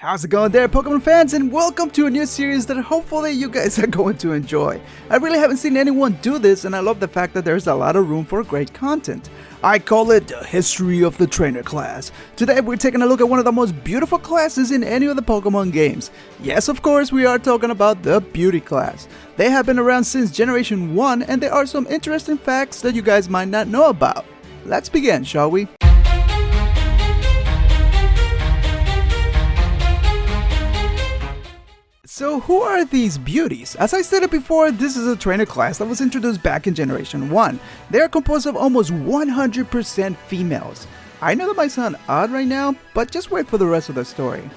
How's it going there, Pokemon fans, and welcome to a new series that hopefully you guys are going to enjoy. I really haven't seen anyone do this, and I love the fact that there's a lot of room for great content. I call it the history of the trainer class. Today we're taking a look at one of the most beautiful classes in any of the Pokemon games. Yes, of course, we are talking about the beauty class. They have been around since Generation 1, and there are some interesting facts that you guys might not know about. Let's begin, shall we? So who are these beauties? As I stated before, this is a trainer class that was introduced back in Generation 1. They are composed of almost 100% females. I know that might sound odd right now, but just wait for the rest of the story.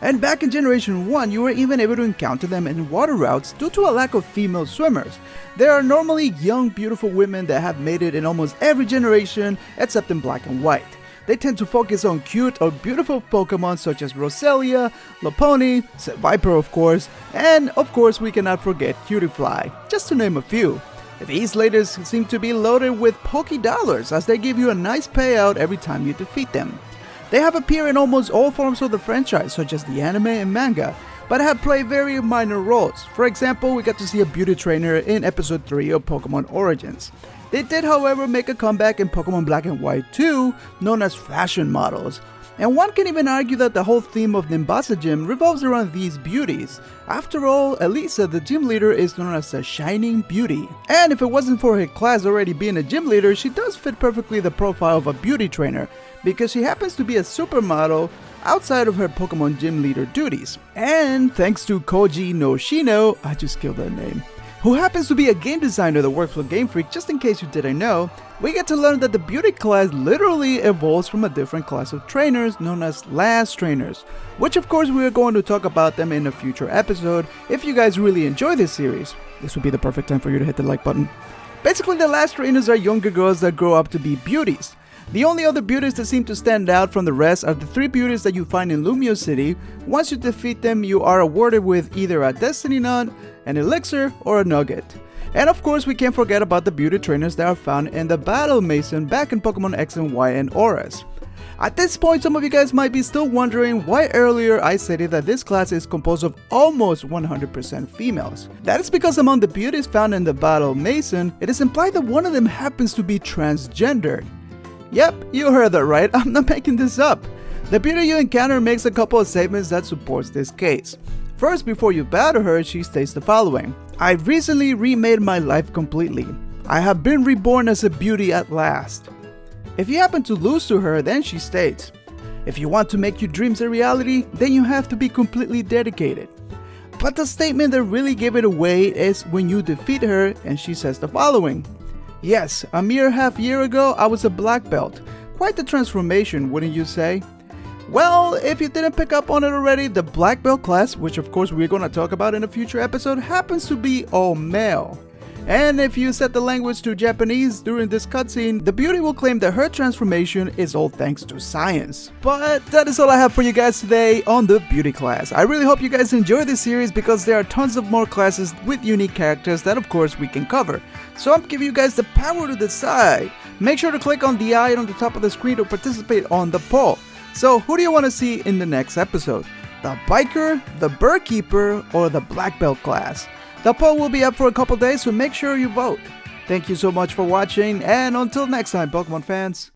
And back in Generation 1, you were even able to encounter them in water routes due to a lack of female swimmers. They are normally young, beautiful women that have made it in almost every generation except in Black and White. They tend to focus on cute or beautiful Pokemon such as Roselia, Lopunny, Viper of course, and of course we cannot forget Cutiefly, just to name a few. These ladies seem to be loaded with Poké Dollars as they give you a nice payout every time you defeat them. They have appeared in almost all forms of the franchise such as the anime and manga, but have played very minor roles. For example, we got to see a beauty trainer in episode 3 of Pokemon Origins. They did, however, make a comeback in Pokemon Black and White 2, known as fashion models. And one can even argue that the whole theme of Nimbasa Gym revolves around these beauties. After all, Elisa, the gym leader, is known as a shining beauty. And if it wasn't for her class already being a gym leader, she does fit perfectly the profile of a beauty trainer, because she happens to be a supermodel outside of her Pokemon gym leader duties. And thanks to Koji no Shino, I just killed that name, who happens to be a game designer that works for Game Freak, just in case you didn't know, we get to learn that the beauty class literally evolves from a different class of trainers known as last trainers, which of course we are going to talk about them in a future episode. If you guys really enjoy this series, this would be the perfect time for you to hit the like button. Basically, the last trainers are younger girls that grow up to be beauties. The only other beauties that seem to stand out from the rest are the 3 beauties that you find in Lumio City. Once you defeat them, you are awarded with either a Destiny Nut, an Elixir, or a Nugget. And of course, we can't forget about the beauty trainers that are found in the Battle Mason back in Pokemon X and Y and Auras. At this point, some of you guys might be still wondering why earlier I stated that this class is composed of almost 100% females. That is because among the beauties found in the Battle Mason, it is implied that one of them happens to be transgendered. Yep, you heard that right, I'm not making this up. The beauty you encounter makes a couple of statements that supports this case. First, before you bow to her, she states the following: I recently remade my life completely. I have been reborn as a beauty at last. If you happen to lose to her, then she states, if you want to make your dreams a reality, then you have to be completely dedicated. But the statement that really gave it away is when you defeat her, and she says the following: yes, a mere half year ago I was a black belt. Quite the transformation, wouldn't you say? Well, if you didn't pick up on it already, the black belt class, which of course we're going to talk about in a future episode, happens to be all male. And if you set the language to Japanese during this cutscene, the beauty will claim that her transformation is all thanks to science. But that is all I have for you guys today on the beauty class. I really hope you guys enjoy this series because there are tons of more classes with unique characters that of course we can cover. So I'm giving you guys the power to decide. Make sure to click on the eye on the top of the screen to participate on the poll. So who do you want to see in the next episode? The biker, the bird keeper, or the black belt class? The poll will be up for a couple days, so make sure you vote. Thank you so much for watching, and until next time, Pokemon fans.